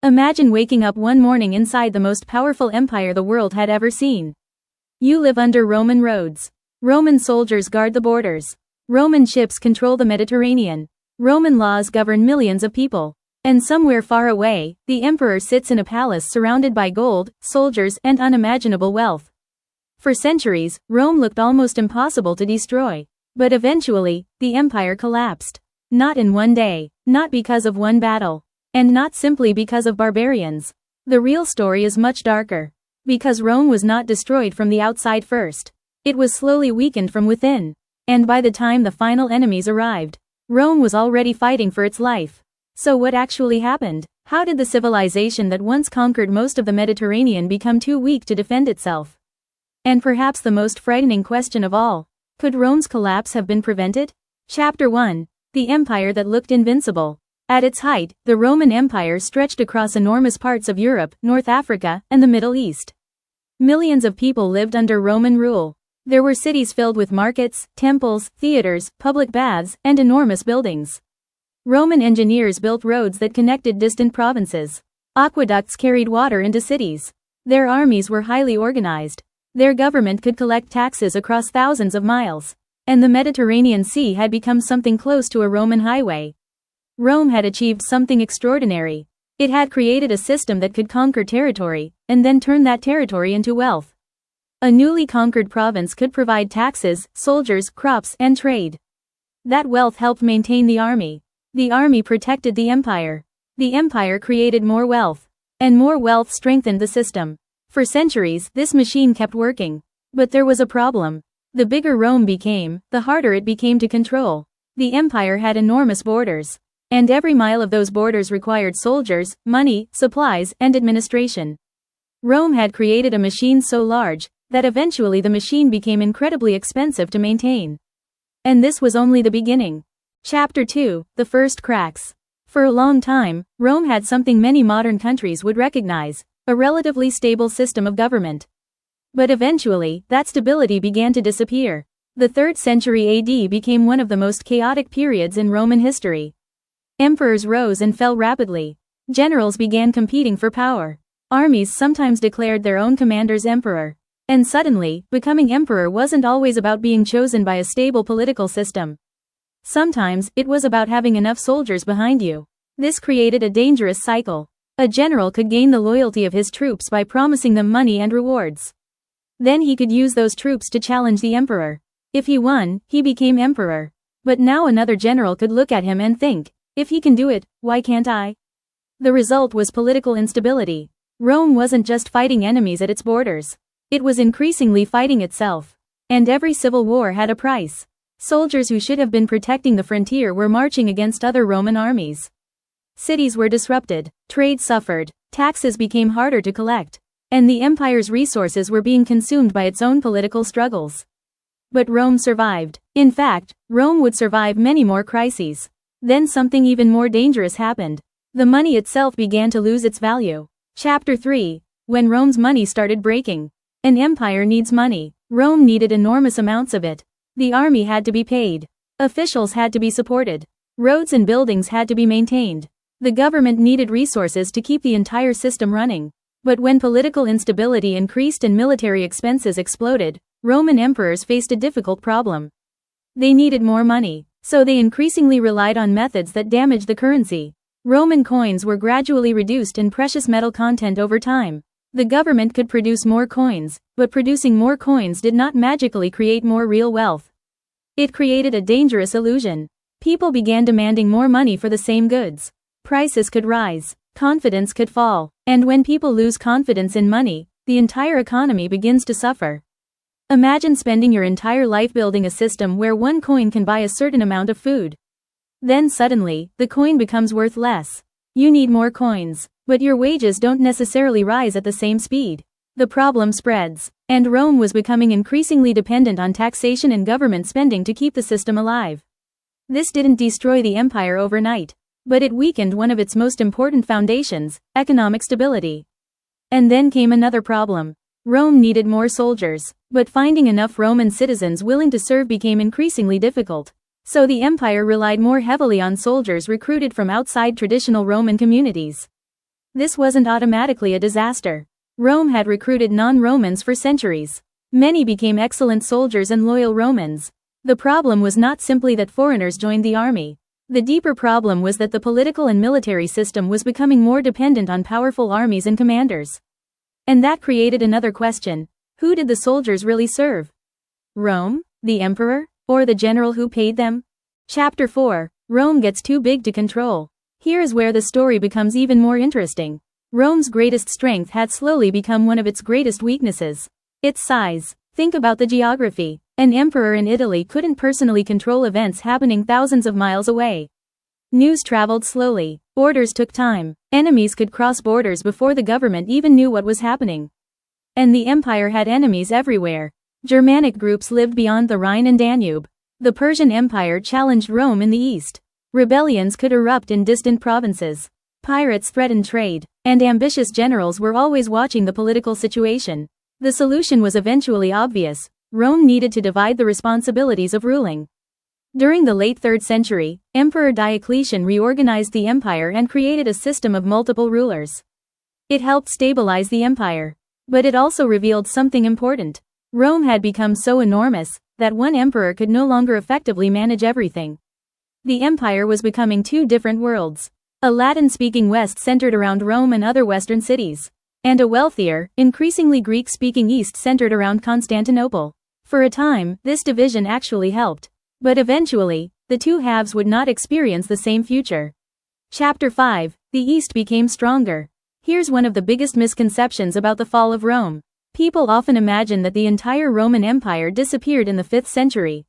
Imagine waking up one morning inside the most powerful empire the world had ever seen. You live under Roman roads. Roman soldiers guard the borders. Roman ships control the Mediterranean. Roman laws govern millions of people. And somewhere far away, the emperor sits in a palace surrounded by gold, soldiers, and unimaginable wealth. For centuries, Rome looked almost impossible to destroy. But eventually, the empire collapsed. Not in one day, not because of one battle, and not simply because of barbarians. The real story is much darker. Because Rome was not destroyed from the outside first. It was slowly weakened from within. And by the time the final enemies arrived, Rome was already fighting for its life. So what actually happened? How did the civilization that once conquered most of the Mediterranean become too weak to defend itself? And perhaps the most frightening question of all, could Rome's collapse have been prevented? Chapter 1. The Empire that looked invincible. At its height, the Roman Empire stretched across enormous parts of Europe, North Africa, and the Middle East. Millions of people lived under Roman rule. There were cities filled with markets, temples, theaters, public baths, and enormous buildings. Roman engineers built roads that connected distant provinces. Aqueducts carried water into cities. Their armies were highly organized. Their government could collect taxes across thousands of miles. And the Mediterranean Sea had become something close to a Roman highway. Rome had achieved something extraordinary. It had created a system that could conquer territory, and then turn that territory into wealth. A newly conquered province could provide taxes, soldiers, crops, and trade. That wealth helped maintain the army. The army protected the empire. The empire created more wealth. And more wealth strengthened the system. For centuries, this machine kept working. But there was a problem. The bigger Rome became, the harder it became to control. The empire had enormous borders. And every mile of those borders required soldiers, money, supplies, and administration. Rome had created a machine so large that eventually the machine became incredibly expensive to maintain. And this was only the beginning. Chapter 2. The First Cracks. For a long time, Rome had something many modern countries would recognize, a relatively stable system of government. But eventually, that stability began to disappear. The 3rd century AD became one of the most chaotic periods in Roman history. Emperors rose and fell rapidly. Generals began competing for power. Armies sometimes declared their own commanders emperor. And suddenly, becoming emperor wasn't always about being chosen by a stable political system. Sometimes, it was about having enough soldiers behind you. This created a dangerous cycle. A general could gain the loyalty of his troops by promising them money and rewards. Then he could use those troops to challenge the emperor. If he won, he became emperor. But now another general could look at him and think, if he can do it, why can't I? The result was political instability. Rome wasn't just fighting enemies at its borders. It was increasingly fighting itself. And every civil war had a price. Soldiers who should have been protecting the frontier were marching against other Roman armies. Cities were disrupted, trade suffered, taxes became harder to collect, and the empire's resources were being consumed by its own political struggles. But Rome survived. In fact, Rome would survive many more crises. Then something even more dangerous happened. The money itself began to lose its value. Chapter 3. When Rome's money started breaking. An empire needs money. Rome needed enormous amounts of it. The army had to be paid. Officials had to be supported. Roads and buildings had to be maintained. The government needed resources to keep the entire system running. But when political instability increased and military expenses exploded, Roman emperors faced a difficult problem. They needed more money, so they increasingly relied on methods that damaged the currency. Roman coins were gradually reduced in precious metal content over time. The government could produce more coins, but producing more coins did not magically create more real wealth. It created a dangerous illusion. People began demanding more money for the same goods. Prices could rise, confidence could fall, and when people lose confidence in money, the entire economy begins to suffer. Imagine spending your entire life building a system where one coin can buy a certain amount of food. Then suddenly, the coin becomes worth less. You need more coins, but your wages don't necessarily rise at the same speed. The problem spreads, and Rome was becoming increasingly dependent on taxation and government spending to keep the system alive. This didn't destroy the empire overnight, but it weakened one of its most important foundations, economic stability. And then came another problem. Rome needed more soldiers, but finding enough Roman citizens willing to serve became increasingly difficult. So the empire relied more heavily on soldiers recruited from outside traditional Roman communities. This wasn't automatically a disaster. Rome had recruited non-Romans for centuries. Many became excellent soldiers and loyal Romans. The problem was not simply that foreigners joined the army. The deeper problem was that the political and military system was becoming more dependent on powerful armies and commanders. And that created another question. Who did the soldiers really serve? Rome, the emperor, or the general who paid them? Chapter 4. Rome gets too big to control. Here is where the story becomes even more interesting. Rome's greatest strength had slowly become one of its greatest weaknesses. Its size. Think about the geography. An emperor in Italy couldn't personally control events happening thousands of miles away. News traveled slowly. Orders took time. Enemies could cross borders before the government even knew what was happening. And the empire had enemies everywhere. Germanic groups lived beyond the Rhine and Danube. The Persian Empire challenged Rome in the east. Rebellions could erupt in distant provinces. Pirates threatened trade, and ambitious generals were always watching the political situation. The solution was eventually obvious. Rome needed to divide the responsibilities of ruling. During the late 3rd century, Emperor Diocletian reorganized the empire and created a system of multiple rulers. It helped stabilize the empire. But it also revealed something important. Rome had become so enormous that one emperor could no longer effectively manage everything. The empire was becoming two different worlds. A Latin-speaking West centered around Rome and other Western cities, and a wealthier, increasingly Greek-speaking East centered around Constantinople. For a time, this division actually helped. But eventually, the two halves would not experience the same future. Chapter 5. The East became stronger. Here's one of the biggest misconceptions about the fall of Rome. People often imagine that the entire Roman Empire disappeared in the 5th century.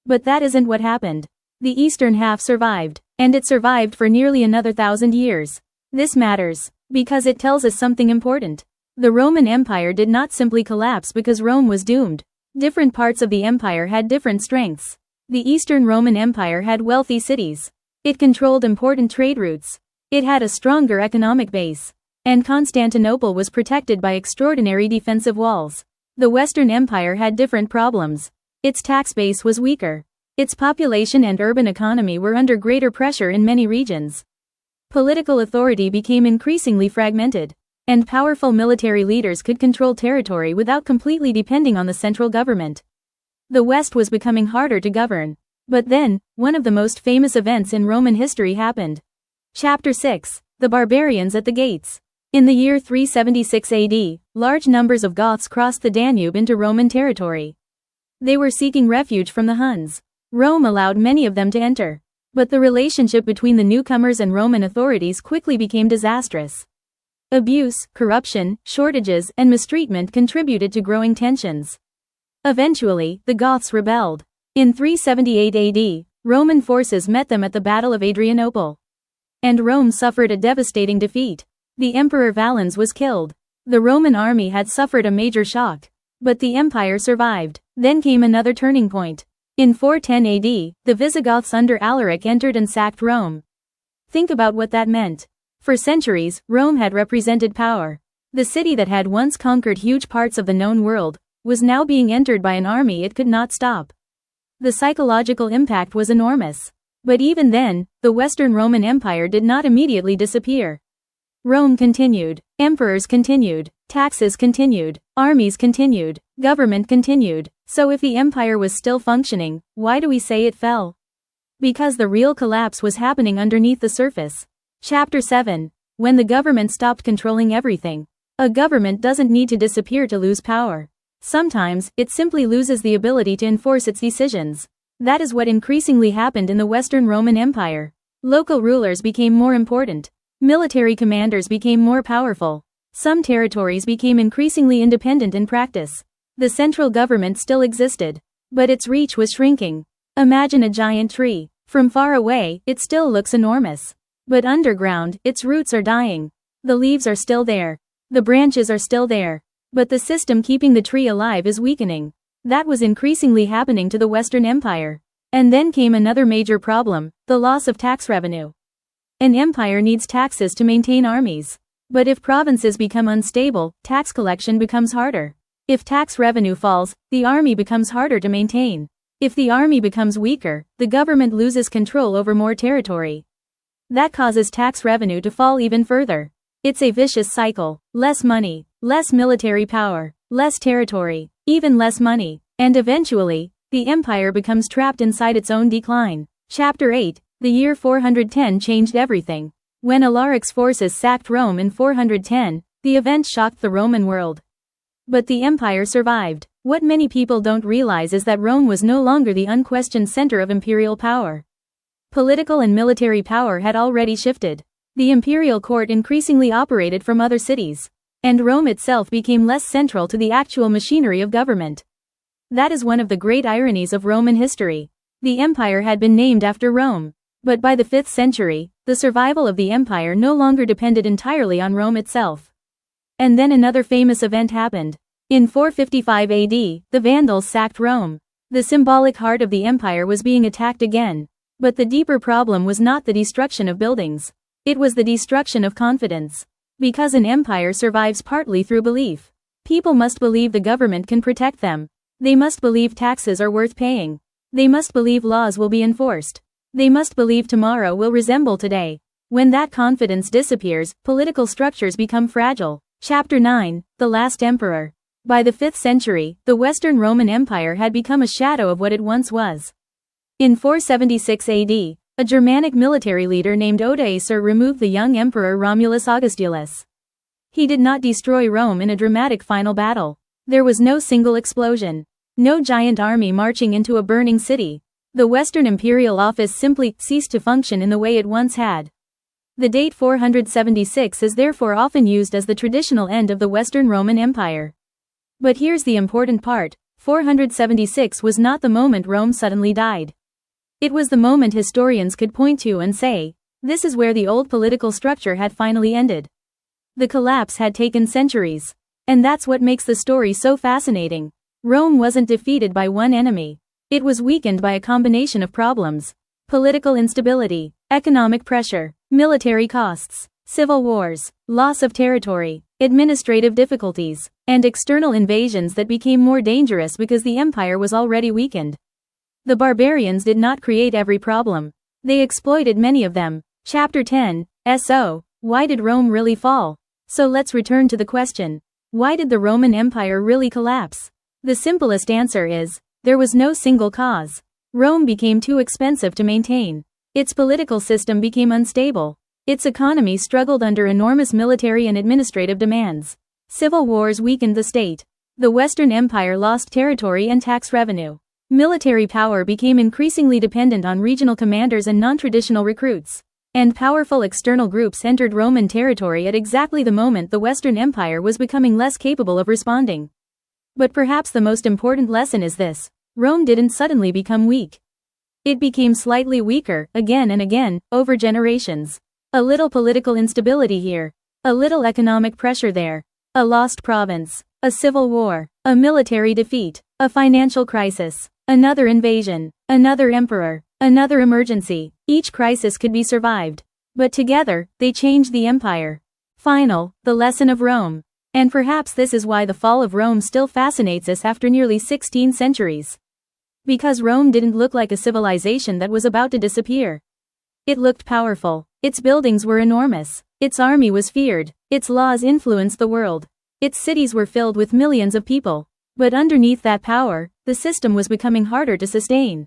But that isn't what happened. The eastern half survived, and it survived for nearly another 1,000 years. This matters, because it tells us something important. The Roman Empire did not simply collapse because Rome was doomed. Different parts of the empire had different strengths. The Eastern Roman Empire had wealthy cities. It controlled important trade routes. It had a stronger economic base. And Constantinople was protected by extraordinary defensive walls. The Western Empire had different problems. Its tax base was weaker. Its population and urban economy were under greater pressure in many regions. Political authority became increasingly fragmented. And powerful military leaders could control territory without completely depending on the central government. The West was becoming harder to govern. But then, one of the most famous events in Roman history happened. Chapter 6. The Barbarians at the Gates. In the year 376 AD, large numbers of Goths crossed the Danube into Roman territory. They were seeking refuge from the Huns. Rome allowed many of them to enter. But the relationship between the newcomers and Roman authorities quickly became disastrous. Abuse, corruption, shortages, and mistreatment contributed to growing tensions. Eventually, the Goths rebelled. In 378 AD, Roman forces met them at the Battle of Adrianople. And Rome suffered a devastating defeat. The Emperor Valens was killed. The Roman army had suffered a major shock. But the empire survived. Then came another turning point. In 410 AD, the Visigoths under Alaric entered and sacked Rome. Think about what that meant. For centuries, Rome had represented power. The city that had once conquered huge parts of the known world was now being entered by an army it could not stop. The psychological impact was enormous. But even then, the Western Roman Empire did not immediately disappear. Rome continued, emperors continued, taxes continued, armies continued, government continued. So if the empire was still functioning, why do we say it fell? Because the real collapse was happening underneath the surface. Chapter 7. When the government stopped controlling everything. A government doesn't need to disappear to lose power. Sometimes, it simply loses the ability to enforce its decisions. That is what increasingly happened in the Western Roman Empire. Local rulers became more important. Military commanders became more powerful. Some territories became increasingly independent in practice. The central government still existed. But its reach was shrinking. Imagine a giant tree. From far away, it still looks enormous. But underground, its roots are dying. The leaves are still there. The branches are still there. But the system keeping the tree alive is weakening. That was increasingly happening to the Western Empire. And then came another major problem, the loss of tax revenue. An empire needs taxes to maintain armies. But if provinces become unstable, tax collection becomes harder. If tax revenue falls, the army becomes harder to maintain. If the army becomes weaker, the government loses control over more territory. That causes tax revenue to fall even further. It's a vicious cycle: less money, less military power, less territory, even less money, and eventually, the empire becomes trapped inside its own decline. Chapter 8. The year 410 changed everything. When Alaric's forces sacked Rome in 410, the event shocked the Roman world. But the empire survived. What many people don't realize is that Rome was no longer the unquestioned center of imperial power. Political and military power had already shifted. The imperial court increasingly operated from other cities, and Rome itself became less central to the actual machinery of government. That is one of the great ironies of Roman history. The empire had been named after Rome, but by the 5th century, the survival of the empire no longer depended entirely on Rome itself. And then another famous event happened. In 455 AD, the Vandals sacked Rome. The symbolic heart of the empire was being attacked again. But the deeper problem was not the destruction of buildings. It was the destruction of confidence. Because an empire survives partly through belief. People must believe the government can protect them. They must believe taxes are worth paying. They must believe laws will be enforced. They must believe tomorrow will resemble today. When that confidence disappears, political structures become fragile. Chapter 9. The Last Emperor. By the 5th century, the Western Roman Empire had become a shadow of what it once was. In 476 AD, a Germanic military leader named Odoacer removed the young emperor Romulus Augustulus. He did not destroy Rome in a dramatic final battle. There was no single explosion. No giant army marching into a burning city. The Western imperial office simply ceased to function in the way it once had. The date 476 is therefore often used as the traditional end of the Western Roman Empire. But here's the important part: 476 was not the moment Rome suddenly died. It was the moment historians could point to and say, this is where the old political structure had finally ended. The collapse had taken centuries. And that's what makes the story so fascinating. Rome wasn't defeated by one enemy. It was weakened by a combination of problems: political instability, economic pressure, military costs, civil wars, loss of territory, administrative difficulties, and external invasions that became more dangerous because the empire was already weakened. The barbarians did not create every problem. They exploited many of them. Chapter 10. So, why did Rome really fall? So let's return to the question. Why did the Roman Empire really collapse? The simplest answer is, there was no single cause. Rome became too expensive to maintain. Its political system became unstable. Its economy struggled under enormous military and administrative demands. Civil wars weakened the state. The Western Empire lost territory and tax revenue. Military power became increasingly dependent on regional commanders and non-traditional recruits. And powerful external groups entered Roman territory at exactly the moment the Western Empire was becoming less capable of responding. But perhaps the most important lesson is this: Rome didn't suddenly become weak. It became slightly weaker, again and again, over generations. A little political instability here. A little economic pressure there. A lost province. A civil war. A military defeat. A financial crisis. Another invasion. Another emperor. Another emergency. Each crisis could be survived. But together, they changed the empire. Final, the lesson of Rome. And perhaps this is why the fall of Rome still fascinates us after nearly 16 centuries. Because Rome didn't look like a civilization that was about to disappear. It looked powerful. Its buildings were enormous. Its army was feared. Its laws influenced the world. Its cities were filled with millions of people. But underneath that power, the system was becoming harder to sustain.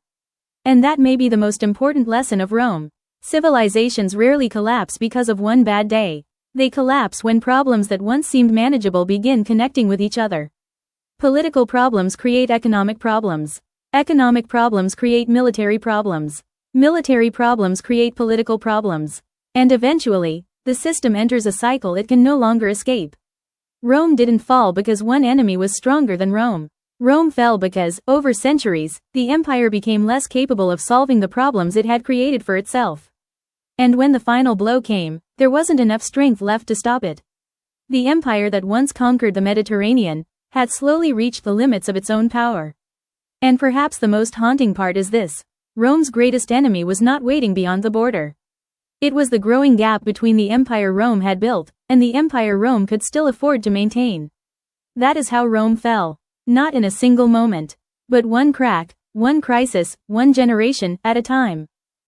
And that may be the most important lesson of Rome. Civilizations rarely collapse because of one bad day. They collapse when problems that once seemed manageable begin connecting with each other. Political problems create economic problems. Economic problems create military problems. Military problems create political problems. And eventually, the system enters a cycle it can no longer escape. Rome didn't fall because one enemy was stronger than Rome. Rome fell because, over centuries, the empire became less capable of solving the problems it had created for itself. And when the final blow came, there wasn't enough strength left to stop it. The empire that once conquered the Mediterranean had slowly reached the limits of its own power. And perhaps the most haunting part is this: Rome's greatest enemy was not waiting beyond the border. It was the growing gap between the empire Rome had built and the empire Rome could still afford to maintain. That is how Rome fell. Not in a single moment, but one crack, one crisis, one generation at a time.